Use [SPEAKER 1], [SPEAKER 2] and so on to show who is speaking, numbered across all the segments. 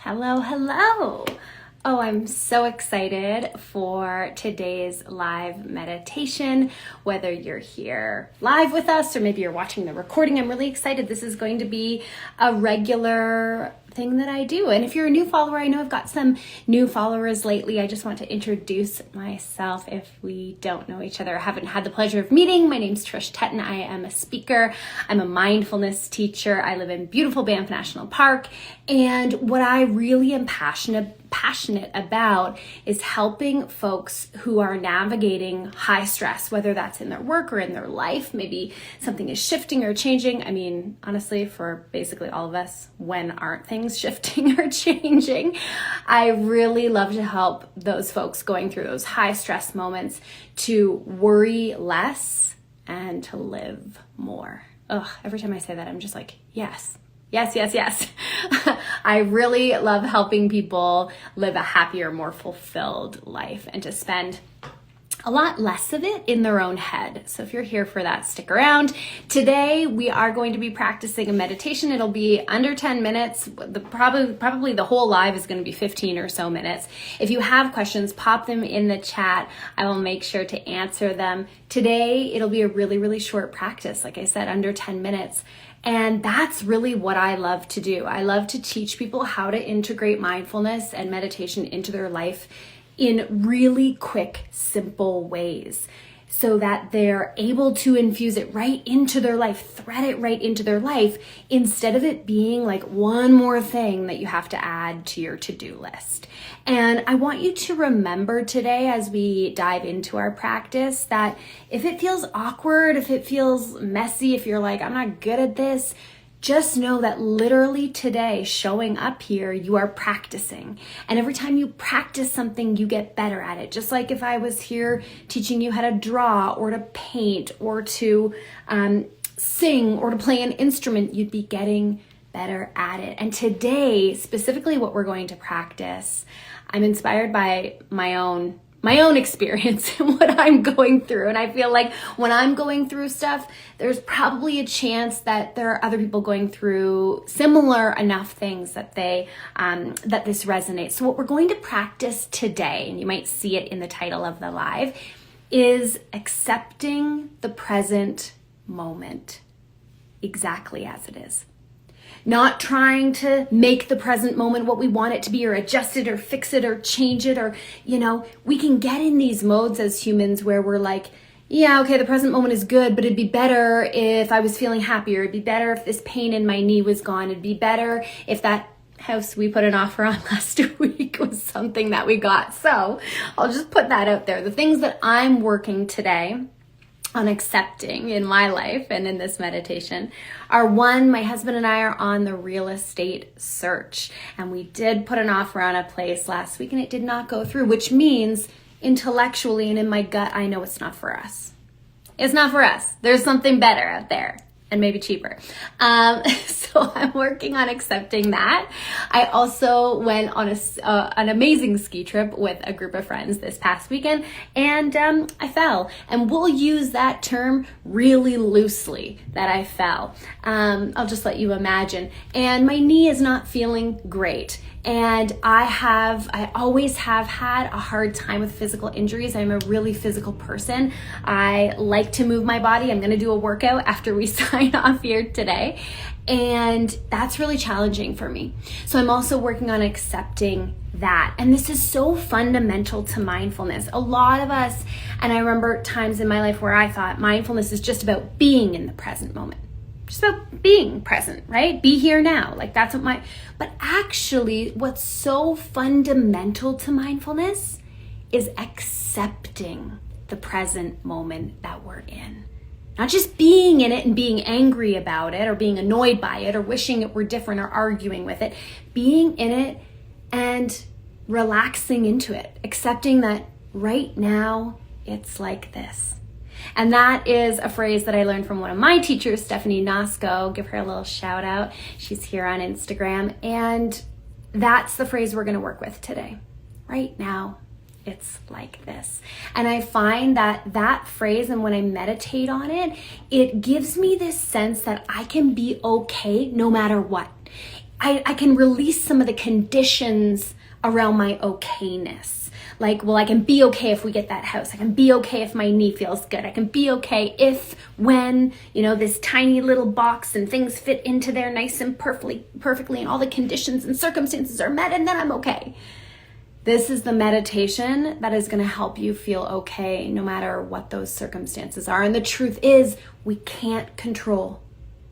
[SPEAKER 1] Hello, hello. Oh, I'm so excited for today's live meditation. Whether you're here live with us or maybe you're watching the recording, I'm really excited. This is going to be a regular thing that I do. And if you're a new follower, I know I've got some new followers lately. I just want to introduce myself if we don't know each other, haven't had the pleasure of meeting. My name's Trish Tetton. I am a speaker. I'm a mindfulness teacher. I live in beautiful Banff National Park. And what I really am passionate about is helping folks who are navigating high stress, whether that's in their work or in their life. Maybe something is shifting or changing. I mean, honestly, for basically all of us, when aren't things shifting or changing? I really love to help those folks going through those high stress moments to worry less and to live more. Ugh, every time I say that, I'm just like, yes. Yes. I really love helping people live a happier, more fulfilled life and to spend a lot less of it in their own head. So if you're here for that, stick around. Today, we are going to be practicing a meditation. It'll be under 10 minutes. Probably the whole live is going to be 15 or so minutes. If you have questions, pop them in the chat. I will make sure to answer them. Today, it'll be a really, really short practice. Like I said, under 10 minutes. And that's really what I love to do. I love to teach people how to integrate mindfulness and meditation into their life in really quick, simple ways so that they're able to infuse it right into their life, thread it right into their life, instead of it being like one more thing that you have to add to your to-do list. And I want you to remember today as we dive into our practice that if it feels awkward, if it feels messy, if you're like, I'm not good at this, just know that literally today, showing up here, you are practicing. And every time you practice something, you get better at it. Just like if I was here teaching you how to draw or to paint or to sing or to play an instrument, you'd be getting better at it. And today, specifically what we're going to practice, I'm inspired by my own experience and what I'm going through. And I feel like when I'm going through stuff, there's probably a chance that there are other people going through similar enough things that that this resonates. So what we're going to practice today, and you might see it in the title of the live, is accepting the present moment exactly as it is. Not trying to make the present moment what we want it to be or adjust it or fix it or change it or, we can get in these modes as humans where we're like, yeah, okay, the present moment is good, but it'd be better if I was feeling happier. It'd be better if this pain in my knee was gone. It'd be better if that house we put an offer on last week was something that we got. So I'll just put that out there. The things that I'm working today on accepting in my life and in this meditation are, one, my husband and I are on the real estate search, and we did put an offer on a place last week and it did not go through, which means intellectually and in my gut, I know it's not for us. It's not for us. There's something better out there and maybe cheaper. So I'm working on accepting that. I also went on an amazing ski trip with a group of friends this past weekend, and I fell. And we'll use that term really loosely, that I fell. I'll just let you imagine. And my knee is not feeling great. And I always have had a hard time with physical injuries. I'm a really physical person. I like to move my body. I'm going to do a workout after we sign off here today. And that's really challenging for me. So I'm also working on accepting that. And this is so fundamental to mindfulness. A lot of us, and I remember times in my life where I thought mindfulness is just about being in the present moment. Just about being present, right? Be here now. Like that's but actually what's so fundamental to mindfulness is accepting the present moment that we're in. Not just being in it and being angry about it or being annoyed by it or wishing it were different or arguing with it. Being in it and relaxing into it. Accepting that right now it's like this. And that is a phrase that I learned from one of my teachers, Stephanie Nosko. Give her a little shout out. She's here on Instagram. And that's the phrase we're going to work with today. Right now, it's like this. And I find that phrase, and when I meditate on it, it gives me this sense that I can be okay no matter what. I can release some of the conditions around my okayness. Like, well, I can be okay if we get that house. I can be okay if my knee feels good. I can be okay if, when, this tiny little box and things fit into there nice and perfectly and all the conditions and circumstances are met, and then I'm okay. This is the meditation that is going to help you feel okay no matter what those circumstances are. And the truth is, we can't control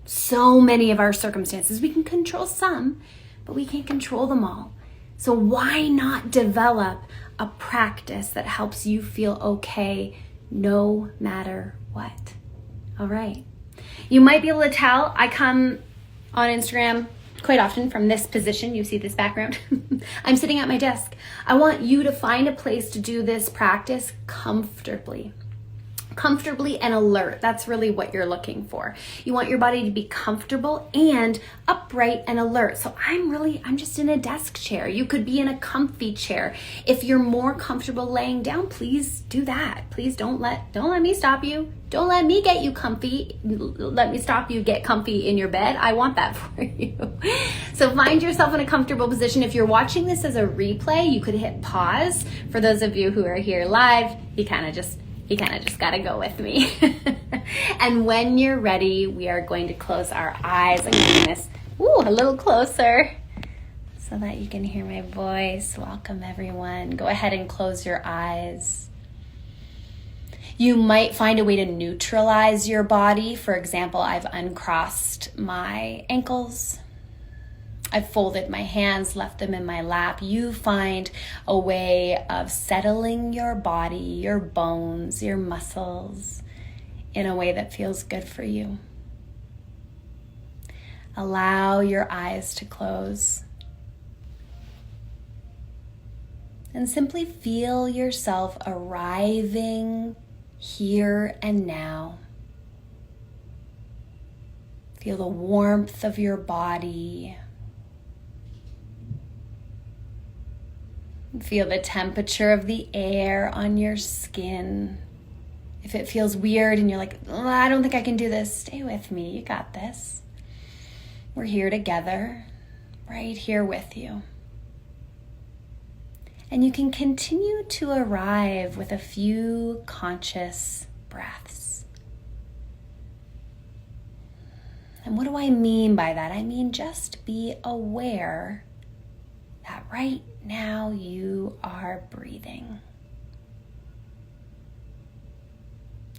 [SPEAKER 1] so many of our circumstances. We can control some, but we can't control them all. So why not develop a practice that helps you feel okay no matter what? All right. You might be able to tell I come on Instagram quite often from this position. You see this background. I'm sitting at my desk. I want you to find a place to do this practice comfortably and alert. That's really what you're looking for. You want your body to be comfortable and upright and alert. So I'm just in a desk chair. You could be in a comfy chair. If you're more comfortable laying down, please do that. Please don't let me stop you. Don't let me get you comfy. Let me stop you get comfy in your bed. I want that for you. So find yourself in a comfortable position. If you're watching this as a replay, you could hit pause. For those of you who are here live, you kind of just got to go with me. And when you're ready, we are going to close our eyes. I'm getting this a little closer so that you can hear my voice. Welcome, everyone. Go ahead and close your eyes. You might find a way to neutralize your body. For example, I've uncrossed my ankles. I've folded my hands, left them in my lap. You find a way of settling your body, your bones, your muscles in a way that feels good for you. Allow your eyes to close. And simply feel yourself arriving here and now. Feel the warmth of your body. Feel the temperature of the air on your skin. If it feels weird and you're like, I don't think I can do this, stay with me. You got this. We're here together, right here with you. And you can continue to arrive with a few conscious breaths. And what do I mean by that? I mean, just be aware that right now you are breathing.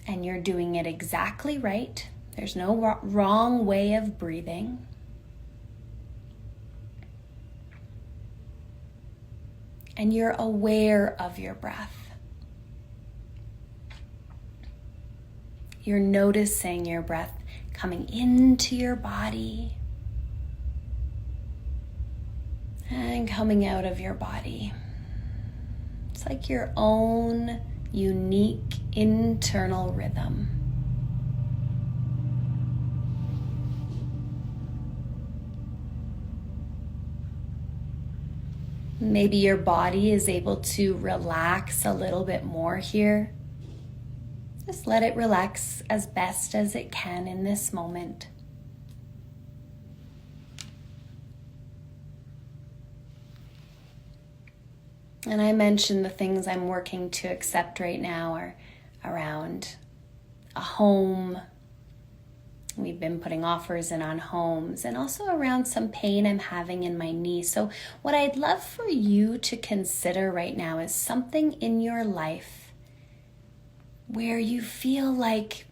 [SPEAKER 1] And you're doing it exactly right. There's no wrong way of breathing. And you're aware of your breath. You're noticing your breath coming into your body and coming out of your body. It's like your own unique internal rhythm. Maybe your body is able to relax a little bit more here. Just let it relax as best as it can in this moment. And I mentioned the things I'm working to accept right now are around a home. We've been putting offers in on homes, and also around some pain I'm having in my knee. So what I'd love for you to consider right now is something in your life where you feel like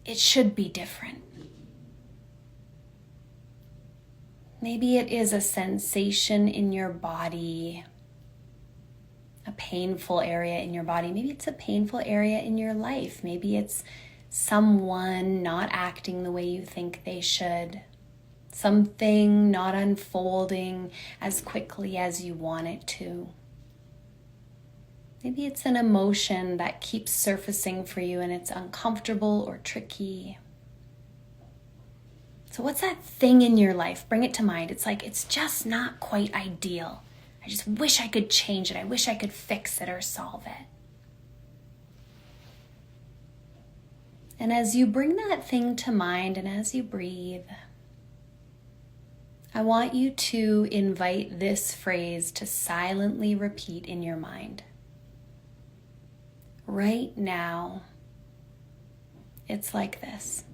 [SPEAKER 1] it should be different. Maybe it is a sensation in your body, a painful area in your body. Maybe it's a painful area in your life. Maybe it's someone not acting the way you think they should. Something not unfolding as quickly as you want it to. Maybe it's an emotion that keeps surfacing for you and it's uncomfortable or tricky. So what's that thing in your life? Bring it to mind. It's like, it's just not quite ideal. I just wish I could change it. I wish I could fix it or solve it. And as you bring that thing to mind and as you breathe, I want you to invite this phrase to silently repeat in your mind. Right now, it's like this.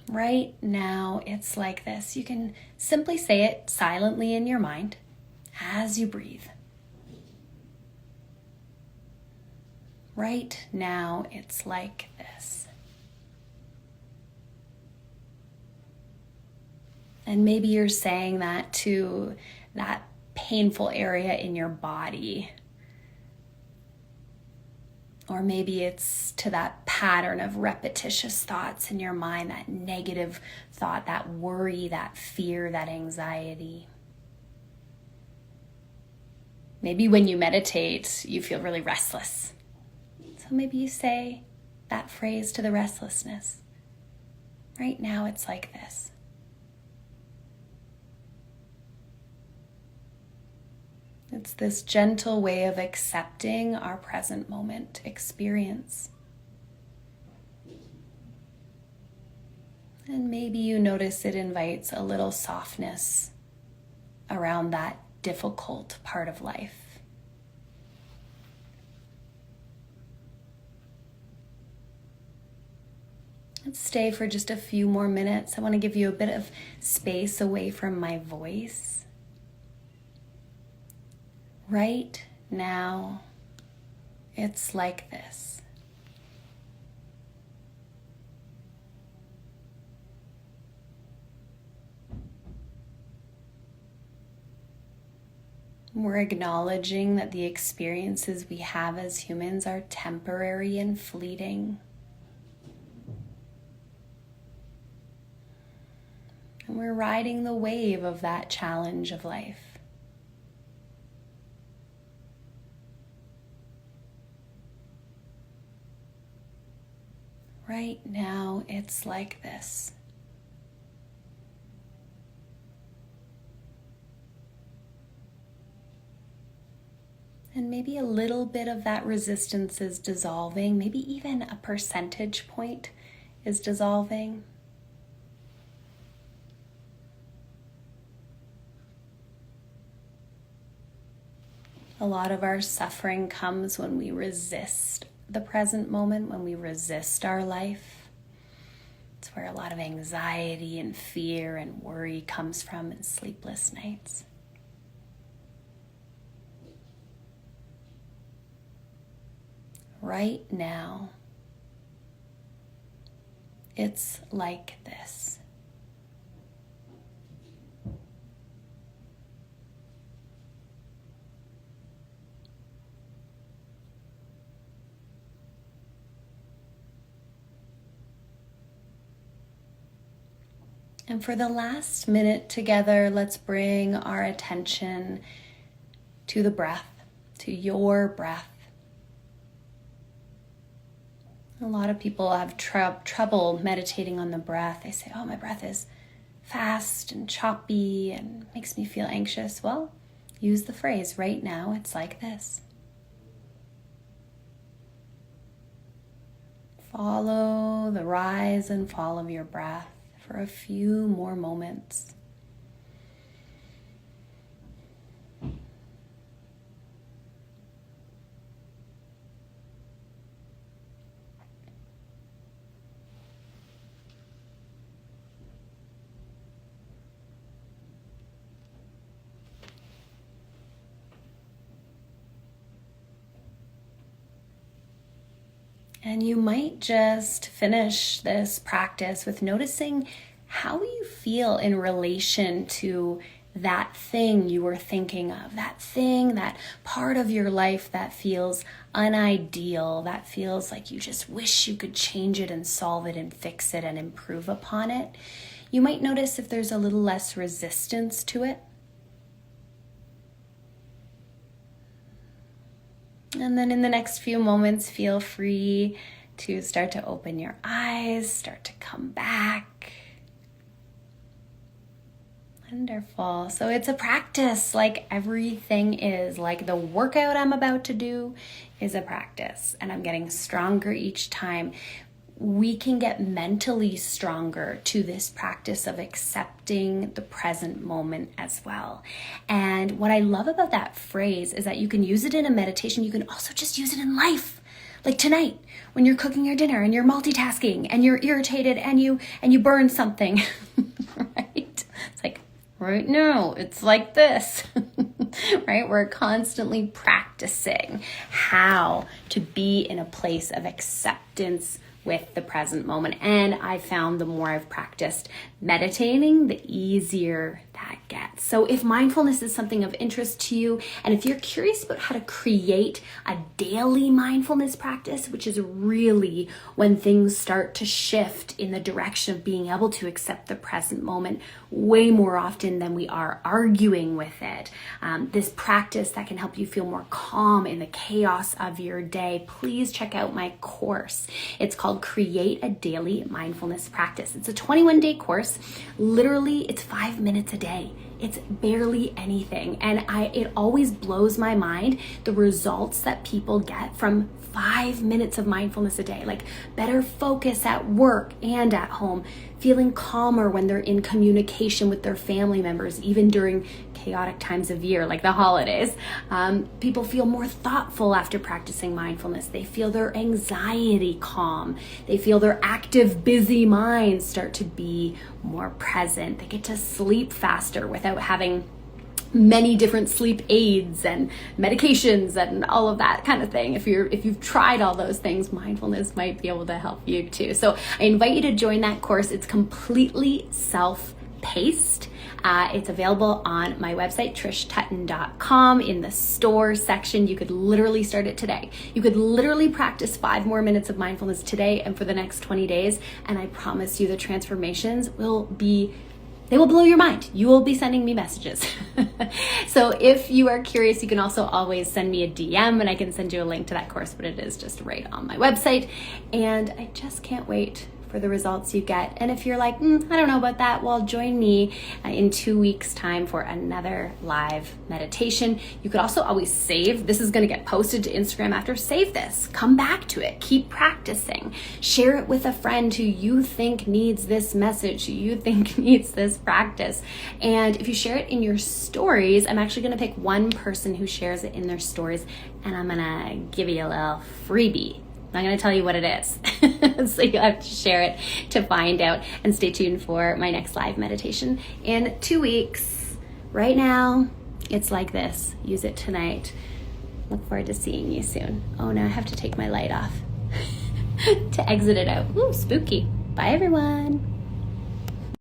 [SPEAKER 1] Right now, it's like this. You can simply say it silently in your mind as you breathe. Right now, it's like this. And maybe you're saying that to that painful area in your body. Or maybe it's to that pattern of repetitious thoughts in your mind, that negative thought, that worry, that fear, that anxiety. Maybe when you meditate, you feel really restless. So maybe you say that phrase to the restlessness. Right now, it's like this. It's this gentle way of accepting our present moment experience. And maybe you notice it invites a little softness around that difficult part of life. Let's stay for just a few more minutes. I want to give you a bit of space away from my voice. Right now, it's like this. We're acknowledging that the experiences we have as humans are temporary and fleeting. And we're riding the wave of that challenge of life. Right now, it's like this. And maybe a little bit of that resistance is dissolving. Maybe even a percentage point is dissolving. A lot of our suffering comes when we resist the present moment, when we resist our life. It's where a lot of anxiety and fear and worry comes from, and sleepless nights. Right now, it's like this. And for the last minute together, let's bring our attention to the breath, to your breath. A lot of people have trouble meditating on the breath. They say, oh, my breath is fast and choppy and makes me feel anxious. Well, use the phrase, right now, it's like this. Follow the rise and fall of your breath for a few more moments. And you might just finish this practice with noticing how you feel in relation to that thing you were thinking of, that thing, that part of your life that feels unideal, that feels like you just wish you could change it and solve it and fix it and improve upon it. You might notice if there's a little less resistance to it. And then in the next few moments, feel free to start to open your eyes, start to come back. Wonderful. So it's a practice, like everything is. Like the workout I'm about to do is a practice, and I'm getting stronger each time. we can get mentally stronger to this practice of accepting the present moment as well. And what I love about that phrase is that you can use it in a meditation. You can also just use it in life. Like tonight, when you're cooking your dinner and you're multitasking and you're irritated and you burn something, right? It's like, right now, it's like this, right? We're constantly practicing how to be in a place of acceptance with the present moment. And I found the more I've practiced meditating, the easier that gets. So if mindfulness is something of interest to you, and if you're curious about how to create a daily mindfulness practice, which is really when things start to shift in the direction of being able to accept the present moment way more often than we are arguing with it, this practice that can help you feel more calm in the chaos of your day, please check out my course. It's called Create a Daily Mindfulness Practice. It's a 21-day course. Literally, it's 5 minutes a day. It's barely anything. And it always blows my mind the results that people get from 5 minutes of mindfulness a day, like better focus at work and at home, feeling calmer when they're in communication with their family members, even during chaotic times of year like the holidays. People feel more thoughtful after practicing mindfulness. They feel their anxiety calm. They feel their active, busy minds start to be more present. They get to sleep faster without having many different sleep aids and medications and all of that kind of thing. If you've tried all those things, mindfulness might be able to help you too. So I invite you to join that course. It's completely self-paced. It's available on my website, trishtutton.com. In the store section, you could literally start it today. You could literally practice 5 more minutes of mindfulness today and for the next 20 days. And I promise you the transformations they will blow your mind. You will be sending me messages. So if you are curious, you can also always send me a DM and I can send you a link to that course, but it is just right on my website. And I just can't wait for the results you get. And if you're like, I don't know about that, well, join me in 2 weeks' time for another live meditation. You could also always save. This is going to get posted to Instagram after. Save this. Come back to it. Keep practicing. Share it with a friend who you think needs this message, who you think needs this practice. And if you share it in your stories, I'm actually going to pick one person who shares it in their stories, and I'm going to give you a little freebie. I'm not going to tell you what it is. So you'll have to share it to find out, and stay tuned for my next live meditation in 2 weeks. Right now, it's like this. Use it tonight. Look forward to seeing you soon. Oh, now I have to take my light off to exit it out. Ooh, spooky. Bye, everyone.